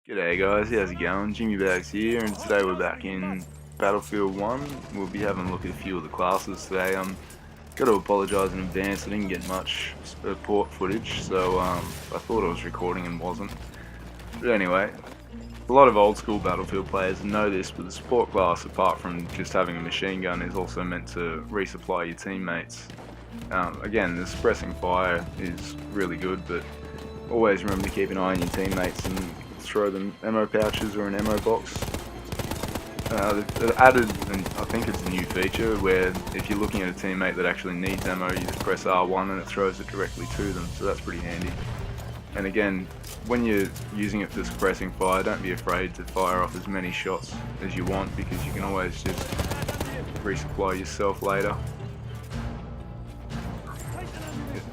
G'day guys, how's it going? Jimmy Bags here, and today we're back in Battlefield 1. We'll be having a look at a few of the classes today. Got to apologise in advance, I didn't get much port footage, so I thought I was recording and wasn't. But anyway, a lot of old school Battlefield players know this, but the support class, apart from just having a machine gun, is also meant to resupply your teammates. Again, the suppressing fire is really good, but always remember to keep an eye on your teammates and throw them ammo pouches or an ammo box. They've added, and I think it's a new feature, where if you're looking at a teammate that actually needs ammo, you just press R1 and it throws it directly to them, so that's pretty handy. And again, when you're using it for suppressing fire, don't be afraid to fire off as many shots as you want, because you can always just resupply yourself later.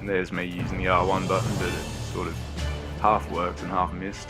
There's me using the R1 button, but it sort of half worked and half missed.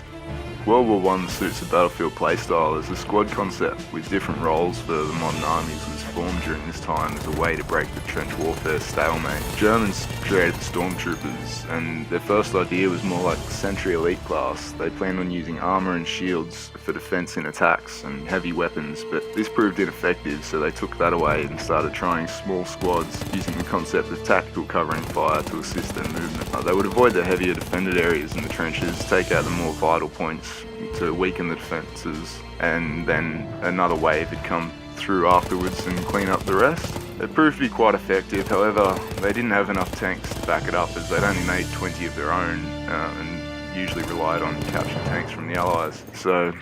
World War I suits the Battlefield playstyle, as the squad concept with different roles for the modern armies was formed during this time as a way to break the trench warfare stalemate. Germans created the stormtroopers, and their first idea was more like the Sentry Elite class. They planned on using armour and shields for defence in attacks and heavy weapons, but this proved ineffective, so they took that away and started trying small squads using the concept of tactical covering fire to assist their movement. They would avoid the heavier defended areas in the trenches, take out the more vital points to weaken the defences, and then another wave had come through afterwards and clean up the rest. It proved to be quite effective, however they didn't have enough tanks to back it up, as they'd only made 20 of their own and usually relied on captured tanks from the Allies. So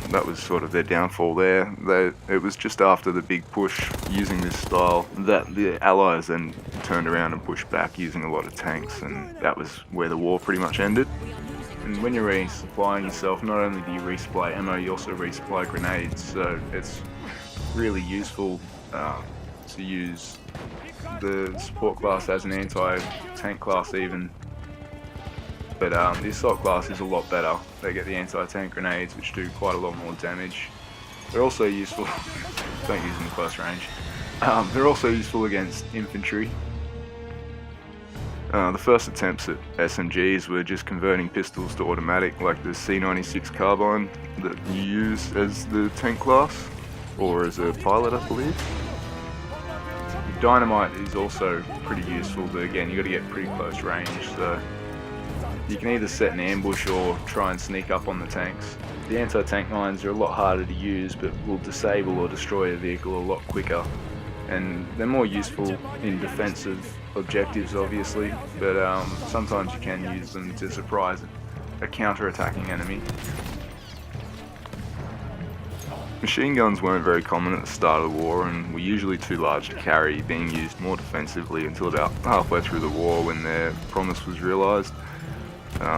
that was sort of their downfall there. It was just after the big push using this style that the Allies then turned around and pushed back using a lot of tanks, and that was where the war pretty much ended. And when you're resupplying yourself, not only do you resupply ammo, you also resupply grenades, so it's really useful to use the support class as an anti-tank class even. But the assault class is a lot better. They get the anti-tank grenades, which do quite a lot more damage. They're also useful, don't use them in close range. They're also useful against infantry. The first attempts at SMGs were just converting pistols to automatic, like the C96 carbine that you use as the tank class, or as a pilot, I believe. Dynamite is also pretty useful, but again, you got to get pretty close range, so you can either set an ambush or try and sneak up on the tanks. The anti-tank mines are a lot harder to use, but will disable or destroy a vehicle a lot quicker, and they're more useful in defensive objectives obviously, but sometimes you can use them to surprise a counter-attacking enemy. Machine guns weren't very common at the start of the war and were usually too large to carry, being used more defensively until about halfway through the war, when their promise was realised.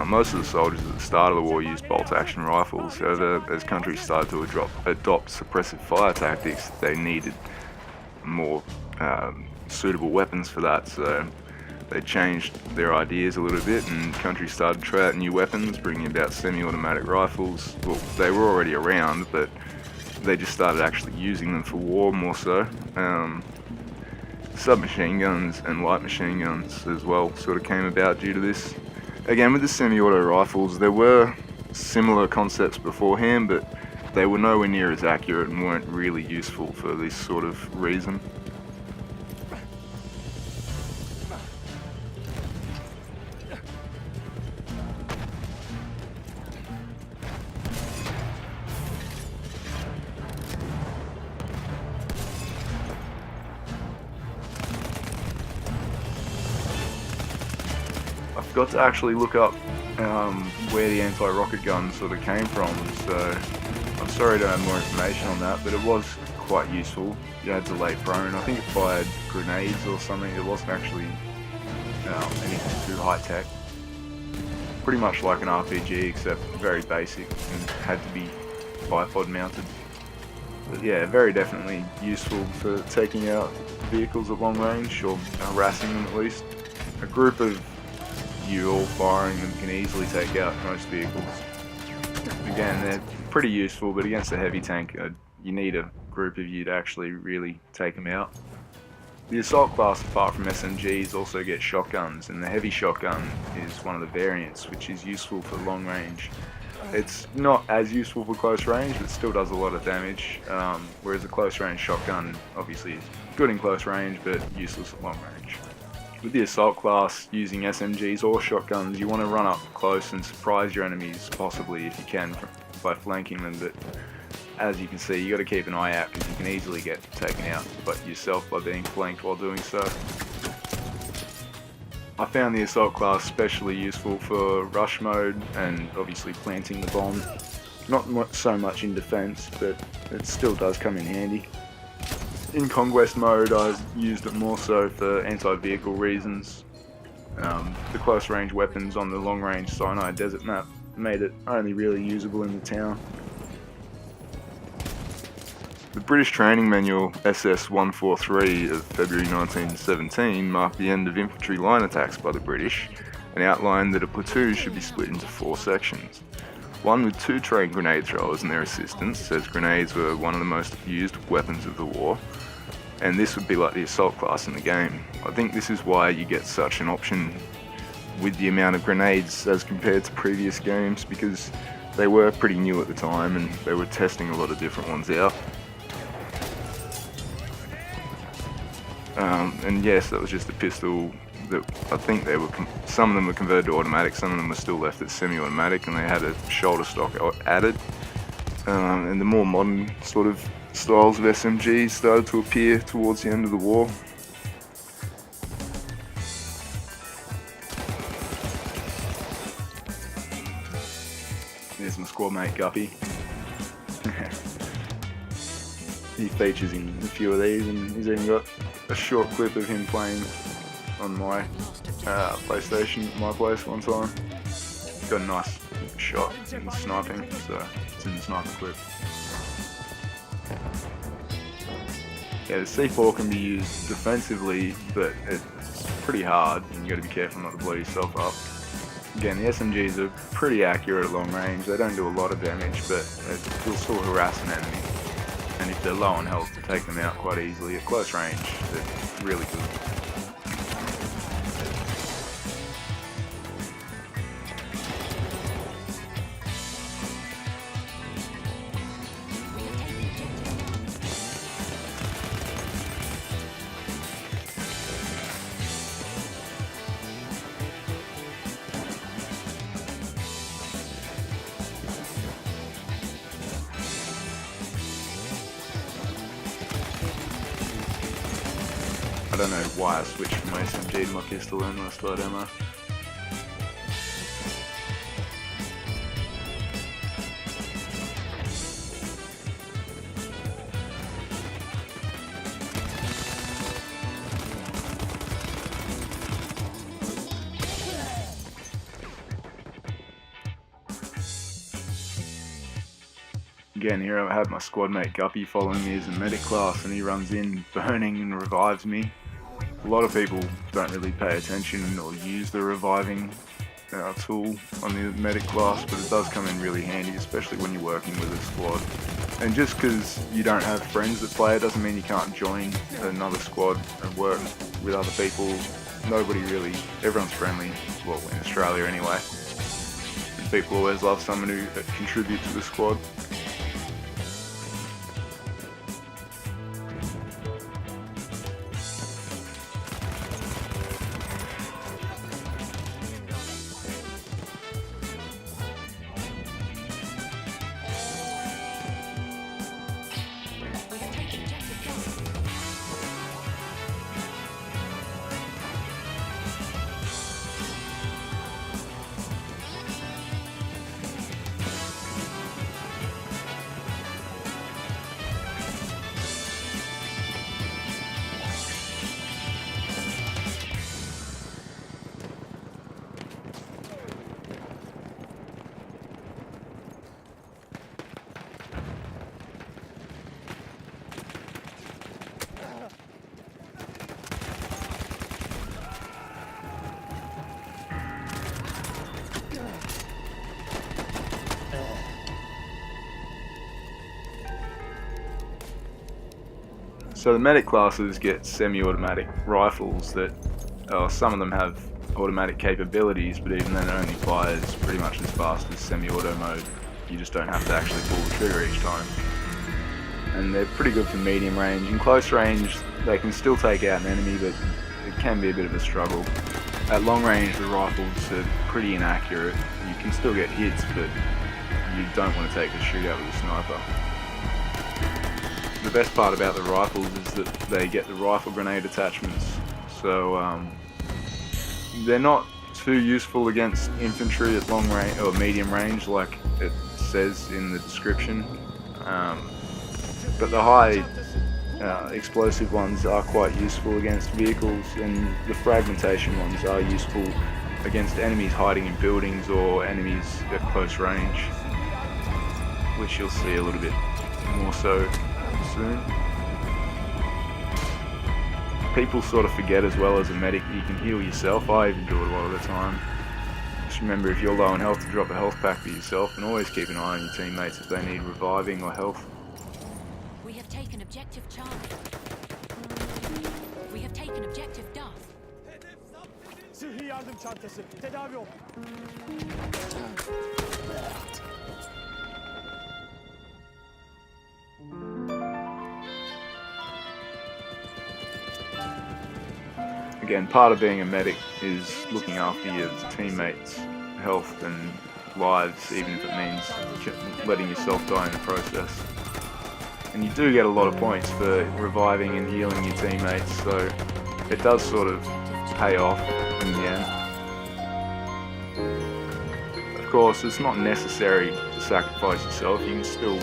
Most of the soldiers at the start of the war used bolt-action rifles. However, as countries started to adopt suppressive fire tactics, they needed more suitable weapons for that, so they changed their ideas a little bit, and countries started to try out new weapons, bringing about semi-automatic rifles. Well, they were already around, but they just started actually using them for war more so. Submachine guns and light machine guns as well sort of came about due to this. Again, with the semi-auto rifles, there were similar concepts beforehand, but they were nowhere near as accurate and weren't really useful for this sort of reason. I forgot to actually look up where the anti-rocket gun sort of came from, so I'm sorry I don't have more information on that, but it was quite useful. You had to lay prone. I think it fired grenades or something. It wasn't actually anything too high-tech. Pretty much like an RPG, except very basic and had to be bipod mounted. But yeah, very definitely useful for taking out vehicles at long range, or harassing them at least. A group of you all firing them can easily take out most vehicles. Again, they're pretty useful, but against a heavy tank, you need a group of you to actually really take them out. The assault class, apart from SMGs, also gets shotguns, and the heavy shotgun is one of the variants, which is useful for long range It's not as useful for close range, but still does a lot of damage, whereas a close range shotgun obviously is good in close range, but useless at long range. With the assault class, using SMGs or shotguns, you want to run up close and surprise your enemies, possibly if you can, by flanking them, but as you can see, you got to keep an eye out because you can easily get taken out yourself by being flanked while doing so. I found the assault class especially useful for rush mode and obviously planting the bomb. Not so much in defense, but it still does come in handy. In conquest mode, I used it more so for anti-vehicle reasons. The close range weapons on the long range Sinai desert map made it only really usable in the town. The British Training Manual SS-143 of February 1917 marked the end of infantry line attacks by the British and outlined that a platoon should be split into 4 sections. One with 2 trained grenade throwers and their assistants, as grenades were one of the most used weapons of the war, and this would be like the assault class in the game. I think this is why you get such an option with the amount of grenades as compared to previous games, because they were pretty new at the time and they were testing a lot of different ones out. And yes, that was just a pistol that I think some of them were converted to automatic, some of them were still left at semi-automatic, and they had a shoulder stock added. And the more modern sort of styles of SMGs started to appear towards the end of the war. There's my squad mate Guppy. He features in a few of these, and he's even got a short clip of him playing on my PlayStation at my place one time. Got a nice shot in the sniping, so it's in the sniper clip. Yeah, the C4 can be used defensively, but it's pretty hard, and you got to be careful not to blow yourself up. Again, the SMGs are pretty accurate at long range. They don't do a lot of damage, but you'll still harass an enemy. And if they're low on health, to take them out quite easily. At close range, they're really good. I don't know why I switched from my SMG to my pistol then when I started ammo. Again, here I have my squad mate Guppy following me as a medic class, and he runs in burning and revives me. A lot of people don't really pay attention or use the reviving tool on the medic class, but it does come in really handy, especially when you're working with a squad. And just because you don't have friends that play it doesn't mean you can't join another squad and work with other people. Everyone's friendly, well, in Australia anyway. And people always love someone who contributes to the squad. So the medic classes get semi-automatic rifles that some of them have automatic capabilities, but even then it only fires pretty much as fast as semi-auto mode. You just don't have to actually pull the trigger each time. And they're pretty good for medium range. In close range, they can still take out an enemy, but it can be a bit of a struggle. At long range, the rifles are pretty inaccurate. You can still get hits, but you don't want to take the shootout with a sniper. The best part about the rifles is that they get the rifle grenade attachments, so they're not too useful against infantry at long range or medium range like it says in the description, but the high explosive ones are quite useful against vehicles, and the fragmentation ones are useful against enemies hiding in buildings or enemies at close range, which you'll see a little bit more so soon. People sort of forget as well as a medic you can heal yourself. I even do it a lot of the time. Just remember, if you're low on health, to drop a health pack for yourself, and always keep an eye on your teammates if they need reviving or health. We have taken objective Charlie. We have taken objective Duff. Sıhhi yardım çantası. Tedavi ol. Again, part of being a medic is looking after your teammates' health and lives, even if it means letting yourself die in the process. And you do get a lot of points for reviving and healing your teammates, so it does sort of pay off in the end. Of course, it's not necessary to sacrifice yourself. You can still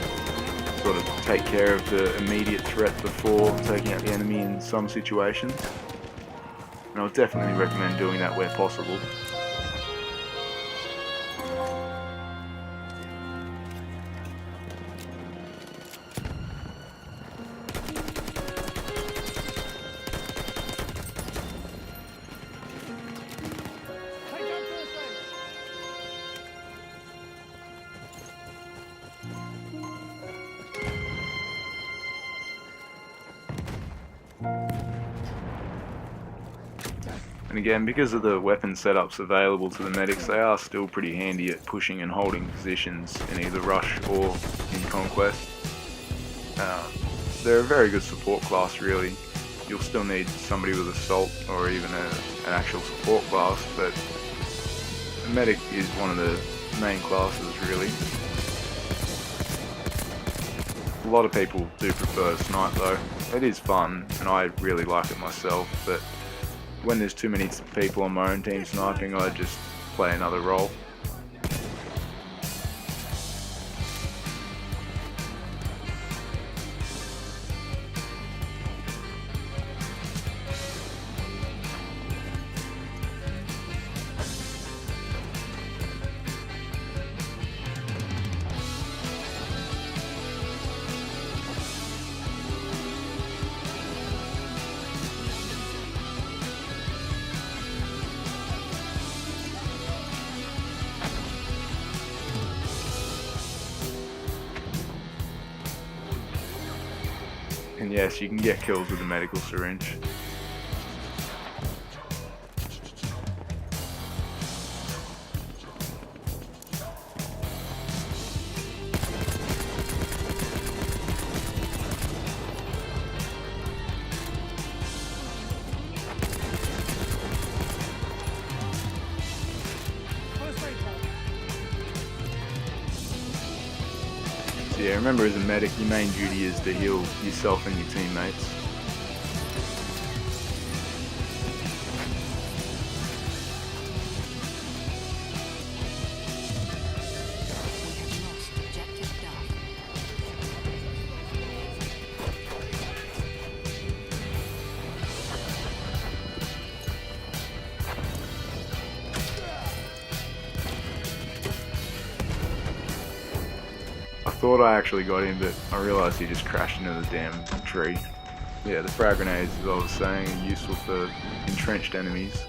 sort of take care of the immediate threat before taking out the enemy in some situations. And I would definitely recommend doing that where possible. And again, because of the weapon setups available to the medics, they are still pretty handy at pushing and holding positions in either Rush or in Conquest. They're a very good support class, really. You'll still need somebody with Assault or even an actual support class, but a medic is one of the main classes, really. A lot of people do prefer Snipe though. It is fun, and I really like it myself, but when there's too many people on my own team sniping, I just play another role. And yes, you can get kills with the medical syringe. Yeah, remember, as a medic, your main duty is to heal yourself and your teammates. I thought I actually got him, but I realised he just crashed into the damn tree. Yeah, the frag grenades, as I was saying, are useful for entrenched enemies.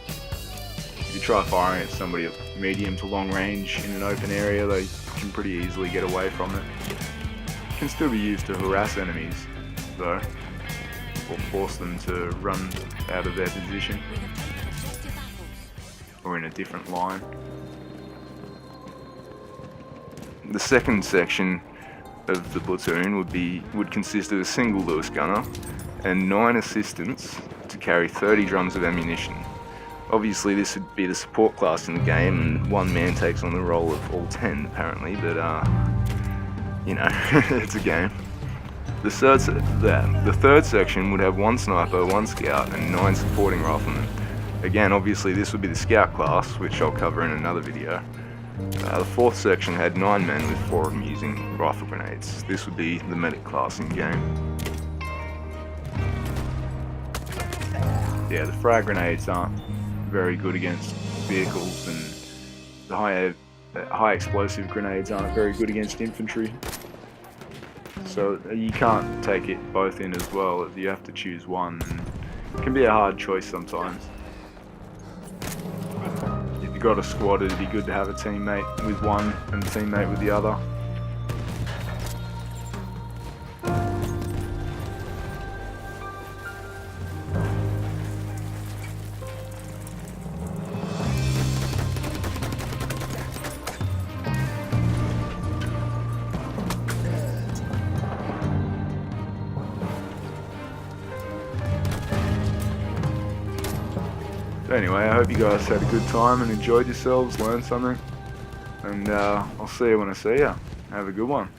If you try firing at somebody at medium to long range in an open area, they can pretty easily get away from it. It can still be used to harass enemies, though, or force them to run out of their position. or in a different line. The second section of the platoon would consist of a single Lewis gunner and 9 assistants to carry 30 drums of ammunition. Obviously this would be the support class in the game, and one man takes on the role of all 10 apparently, but you know, it's a game. The third section would have 1 sniper, 1 scout, and 9 supporting riflemen. Again, obviously this would be the scout class, which I'll cover in another video. The fourth section had 9 men, with 4 of them using rifle grenades. This would be the medic class in game. Yeah, the frag grenades aren't very good against vehicles, and the high explosive grenades aren't very good against infantry. So you can't take it both in as well. You have to choose one, and it can be a hard choice sometimes. If you've got a squad, it'd be good to have a teammate with one and a teammate with the other. Anyway, I hope you guys had a good time and enjoyed yourselves, learned something, and I'll see you when I see you. Have a good one.